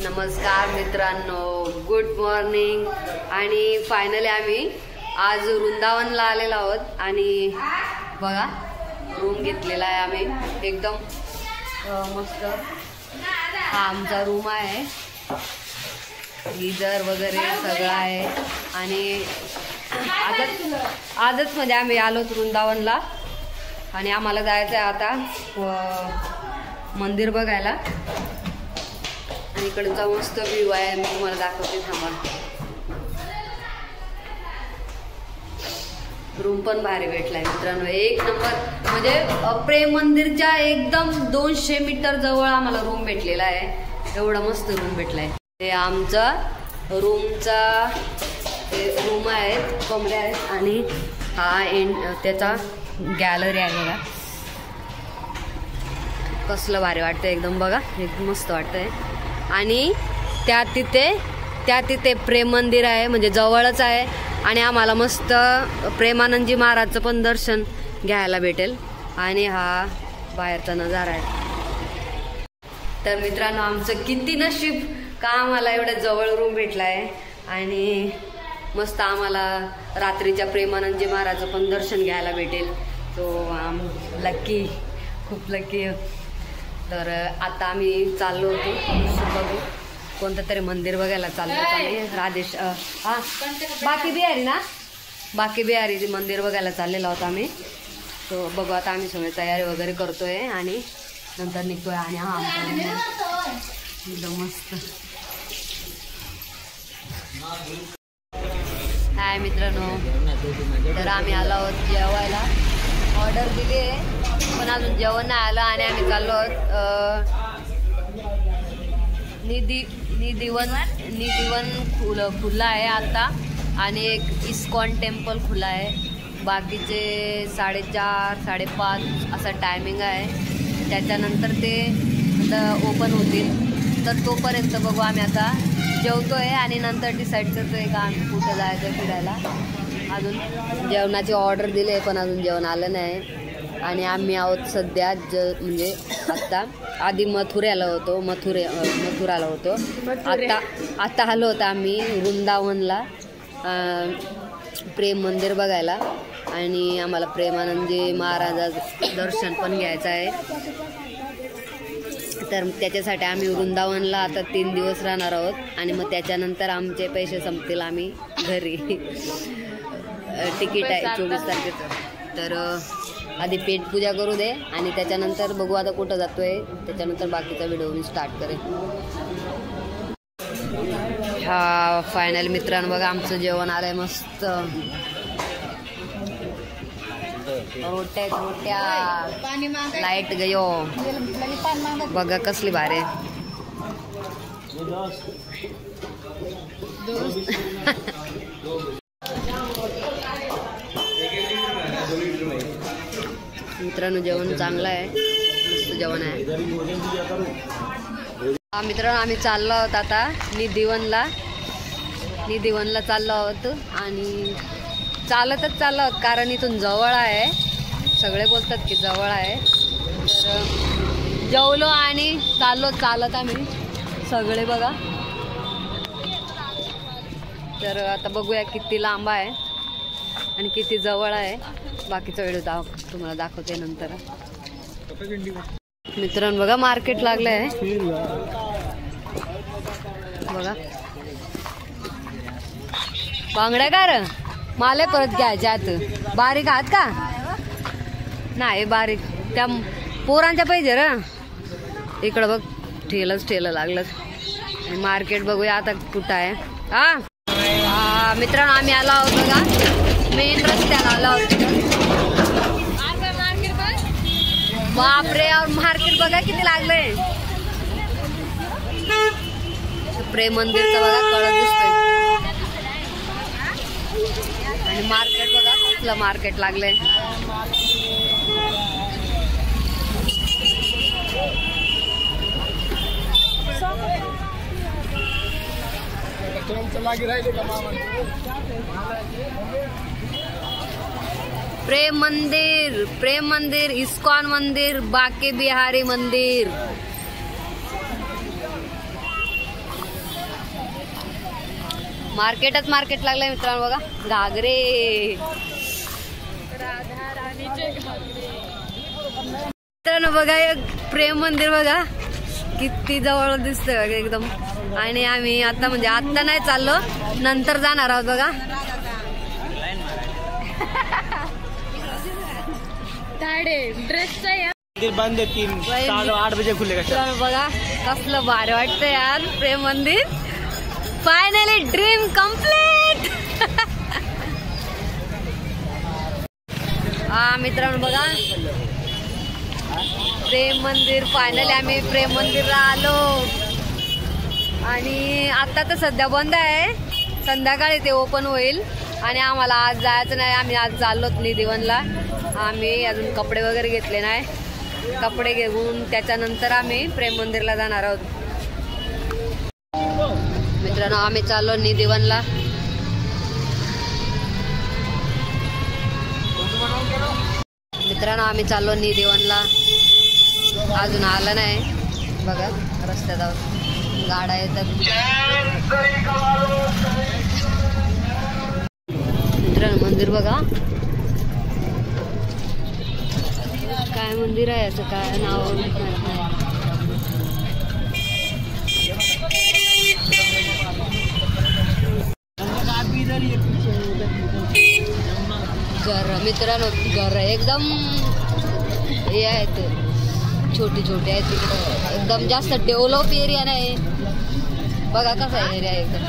नमस्कार मित्रांनो, good morning. आणि फायनली आम्ही आज वृंदावनला आलेलो आहोत आणि बघा रूम घेतलेला आहे आम्ही एकदम मस्त। हा आमचा रूम आहे, गीजर वगैरे सगळं आहे आणि आजच म्हणजे आम्ही आलो वृंदावनला आणि आम्हाला जायचं आहे आता मंदिर बघायला। आणि इकडचा मस्त व्ह्यू आहे, मी तुम्हाला दाखवते थांबा। रूम पण भारी भेटलाय मित्रांनो, एक नंबर। म्हणजे प्रेम मंदिरच्या एकदम 200 मीटर जवळ आम्हाला रूम भेटलेला आहे, एवढा मस्त रूम भेटलाय। ते आमचा रूमचा रूम आहेत, कमरे आहेत आणि हा त्याचा गॅलरी आहे बघा। कसलं भारी वाटतं एकदम, बघा एकदम मस्त वाटतंय। आणि त्या तिथे प्रेम मंदिर आहे, म्हणजे जवळच आहे आणि आम्हाला मस्त प्रेमानंदजी महाराजचं पण दर्शन घ्यायला भेटेल। आणि हा बाहेरचा नजारा आहे। तर मित्रांनो, आमचं किती नशीब का आम्हाला एवढ्या जवळ रूम भेटलाय आणि मस्त आम्हाला रात्रीच्या प्रेमानंदजी महाराजचं पण दर्शन घ्यायला भेटेल। तो लकी, खूप लकी। तर आता आम्ही चाललो होतो, बघू कोणतं तरी मंदिर बघायला चाललो होतो आम्ही। राधेश बाकी बिहारी मंदिर बघायला चाललेलो होतो आम्ही। तो बघू आता आम्ही सगळे तयारी वगैरे करतोय आणि नंतर निघतोय। आणि हा आमचा एकदम मस्त हाय मित्रांनो। तर आम्ही आलो आहोत जेवायला, ऑर्डर दिली आहे पण अजून जेवण नाही आलं आणि आम्ही चाललो आहोत निधिवन खुला आहे आता आणि एक इस्कॉन टेम्पल खुला आहे। बाकीचे 4:30 5:30 असा टायमिंग आहे, त्याच्यानंतर ते ओपन होतील। तर तोपर्यंत बघू, आम्ही आता जेवतोय आणि नंतर डिसाईड करतोय का आम्ही कुठं जायचं फिरायला। अजून जेवणाची ऑर्डर दिली आहे पण अजून जेवण आलं नाही। आणि आम्ही आहोत सध्या म्हणजे आत्ता आधी मथुराला होतो, आता आलो होतो आम्ही वृंदावनला प्रेम मंदिर बघायला आणि आम्हाला प्रेमानंदजी महाराजाचं दर्शन पण घ्यायचं आहे। तर त्याच्यासाठी आम्ही वृंदावनला आता 3 दिवस राहणार आहोत आणि मग त्याच्यानंतर आमचे पैसे संपतील, आम्ही घरी। तिकीट आहे 24 तारखेचं। तर आधी पेट पूजा करू दे आणि त्याच्यानंतर बघू आता कुठं जातोय, त्याच्यानंतर बाकीचा व्हिडिओ मी स्टार्ट करेन। हा फायनल मित्रांनो, बघा आमचं जेवण आलंय मस्त। रोट्या लाईट गयो, बघा कसली भारी। मित्रांनो जेवण चांगलं आहे, मस्त जेवण आहे। मित्रांनो आम्ही चाललो आहोत आता निधिवनला चाललो आहोत आणि चालतच चाललो आहोत कारण इथून जवळ आहे, सगळे बोलतात की जवळ आहे। तर जेवलो आणि चाललो चालत आम्ही सगळे बघा। तर आता बघूया किती लांब आहे आणि किती जवळ आहे, बाकीचा व्हिडिओ तुम्हाला दाखवते नंतर। मित्रांनो बघा मार्केट लागलंय बघा। बांगड्या का रे माले परत घ्यायच्या आत, बारीक आहात का नाही, बारीक त्या पोरांच्या पाहिजे र। इकडं बघ ठेलं लागलं। मार्केट बघूया आता कुठं आहे। हा मित्रांनो आम्ही आलो आहोत बघा मेन रस्त्याला आलो आहोत। बापरे, मार्केट बघा किती लागलंय। प्रेम मंदिरचं बघा कळत दिसतोय आणि मार्केट बघा कुठलं मार्केट लागलंय। प्रेम मंदिर, इस्कॉन मंदिर, बाके बिहारी मंदिर। मार्केट लागलंय मित्रांनो बघा, घागरे मित्रांनो बघा, एक प्रेम मंदिर बघा किती जवळ दिसतंय बघा एकदम। आणि आम्ही आता म्हणजे आता नाही चाललो, नंतर जाणार आहोत बघा। मंदिर बंद है 3-8 बजे खुलेगा। बघा कसलं भारी वाटतंय यार प्रेम मंदिर। Finally dream complete. मित्रांनो बघा प्रेम मंदिर, फायनली आम्ही प्रेम मंदिरला आलो। आणि आता तर सध्या बंद आहे, संध्याकाळी ते ओपन होईल। आणि आम्हाला आज जायचं नाही, आम्ही आज चाललोत निधिवनला। आम्ही अजून कपडे वगैरे घेतले नाही, कपडे घेऊन त्याच्यानंतर आम्ही प्रेम मंदिरला जाणार आहोत। मित्रांनो आम्ही चाललो निधिवनला। मित्रांनो आम्ही चाललो निधिवनला, अजून आलं नाही बघा, रस्त्यात आहोत, गाड्या येतात। मित्रांनो मंदिर बघा, काय मंदिर आहे याचं, काय नाव माहित नाही। घर मित्रांनो, घर एकदम हे आहेत, छोटी छोटी आहेत तिकडं, एकदम जास्त डेव्हलप एरिया नाही बघा, कसा एरिया एकदम।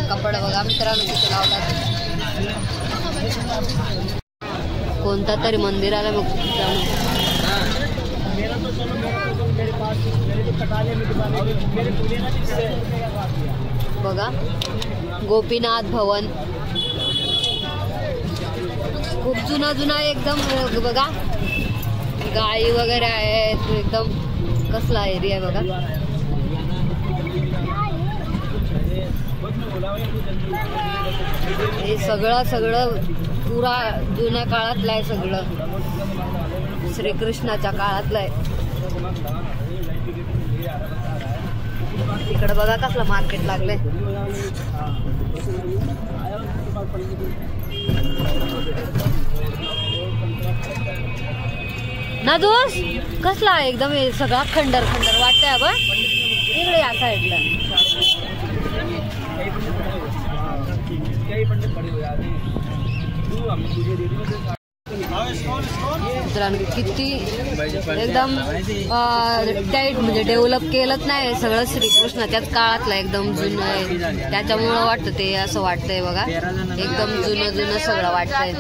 कपडे बघा मित्रांनो किती लावतात, कोणता तरी मंदिराला मग बघा, गोपीनाथ भवन, खूप जुना एकदम बघा, गाई वगैरे आहेत एकदम, कसला एरिया आहे बघा। हे सगळं पुरा जुन्या काळातलं आहे, सगळं श्रीकृष्णाच्या काळातलं आहे। इकडे बघा कसलं मार्केट लागलंय। ना दोस्त कसला आहे एकदम, हे सगळा खंडर वाटतंय बघ, इकडे या साईडला। किती एकदम टाईट म्हणजे डेव्हलप केलंच नाही, सगळं श्रीकृष्णाच्याच काळातलं एकदम जुनं आहे, त्याच्यामुळं वाटतं ते असं वाटतंय बघा, एकदम जुनं सगळं वाटतंय।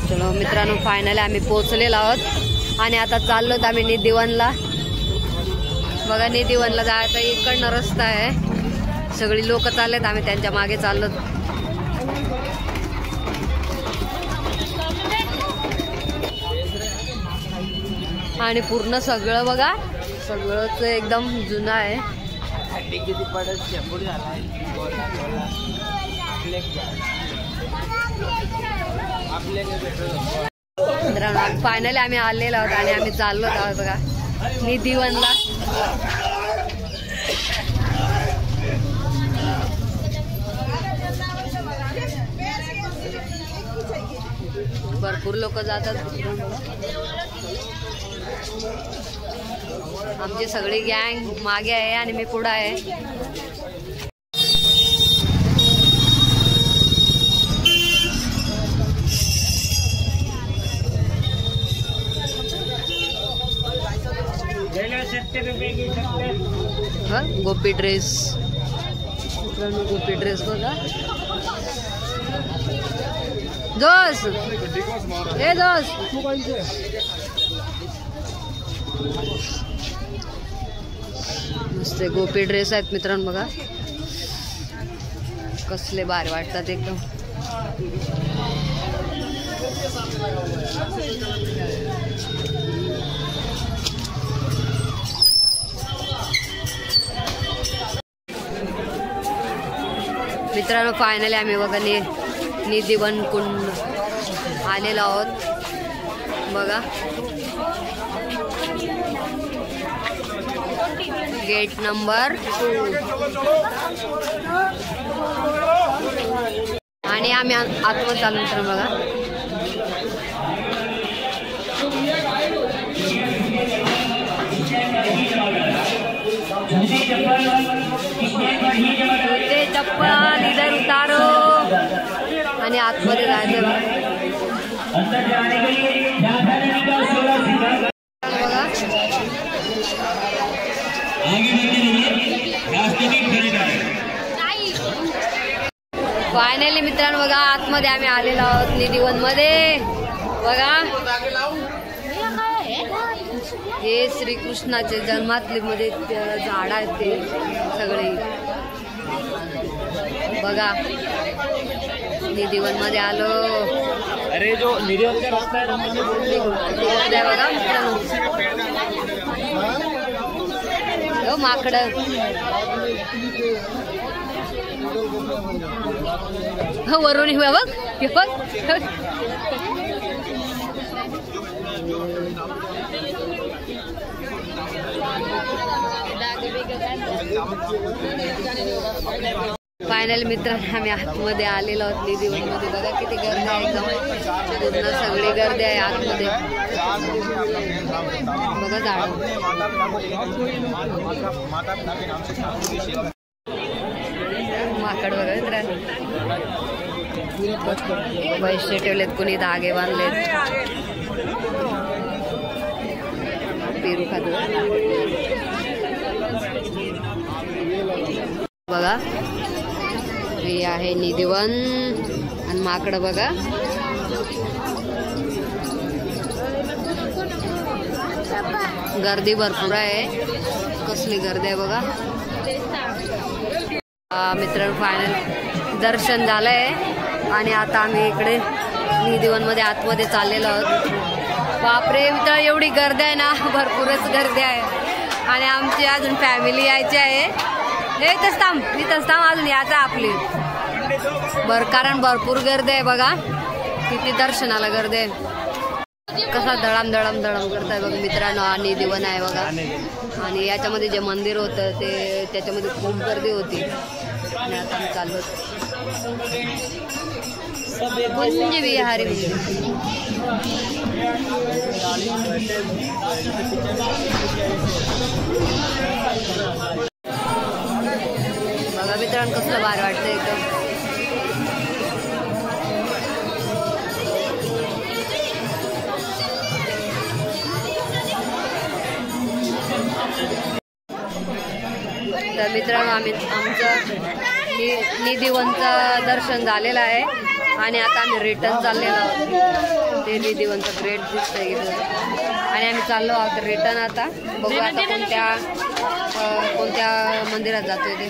चलो मित्रांनो फायनली आम्ही पोहोचलेलो आहोत आणि आता चाललोत आम्ही निधिवनला। बघा निधिवनला जायचा इकडनं रस्ता आहे, सगळी लोक चाललेत, आम्ही त्यांच्या मागे चाललोत। आणि पूर्ण सगळं बघा, सगळंच एकदम जुनं आहे। फायनली आम्ही आलेलो आहोत आणि आम्ही चाललो आहोत बघा निधिवनला। भरपूर लोक जातात, आमची सगळी गँग मागे आहे आणि मी पुढे आहे। गोपी ड्रेस, गोपी ड्रेस बघा। दोस्त हे दोस्त मस्त गोपी ड्रेस आहेत मित्रांनो बघा, कसले भारी वाटतात एकदम। मित्रांनो फायनली आम्ही बघा निधिवन कुंड आलेलो आहोत बघा. गेट नंबर 2 आणि आम्ही आतमध्ये चालू मित्र बघा. ते चप्पल इधर उतारो आणि आतमध्ये जायचं बघा. फायनली मित्रांनो बघा आतमध्ये आम्ही आलेलो आहोत निधिवन मध्ये बघा. हे श्रीकृष्णाचे जन्मातले मध्ये झाड आहेत ते सगळे बघा. निधिवन मध्ये आलो. अरे जो निधिवन का रास्ता है ना बघा मित्रांनो. हो माकड हो वरून हे बघ हे बघ. फायनल मित्रांनो आम्ही आतमध्ये आलेलो आहोत निधिवन मध्ये बघा किती गर्दी आहे. एकदम पूर्ण सगळी गर्दी आहे आतमध्ये बघा. झाड माकड बघा मित्रांनो. पैसे ठेवलेत कोणी धागे बांधलेत. पेरू खातो बघा. हे आहे निधिवन आणि माकड बघा. गर्दी भरपूर आहे. कसली गर्दी आहे बघा. मित्रांनो फायनल दर्शन झालंय आणि आता आम्ही इकडे निधिवन मध्ये आतमध्ये चाललेलो आहोत. बापरे मित्र एवढी गर्दी आहे ना. भरपूरच गर्दी आहे आणि आमची अजून फॅमिली यायची आहे. इथंच थांब अजून यायचं आपली कारण भरपूर गर्दी आहे बघा. किती दर्शनाला गर्दी आहे. कसा दळम करताय बघा मित्रांनो. निधिवन आहे बघा आणि याच्यामध्ये जे मंदिर होतं ते त्याच्यामध्ये खूप गर्दी होती आणि आता आम्ही चाललो कुंज विहारी बघा मित्रांनो कसलं भारी वाटतं एकदम. तर मित्रांनो आमचं निधिवनचं दर्शन झालेलं आहे आणि आता आम्ही रिटर्न चाललेलो आहोत. ते निधिवनचं ग्रेट दिसतंय इथं आणि आम्ही चाललो आहोत रिटर्न. आता बघू आता कोणत्या मंदिरात जातोय ते.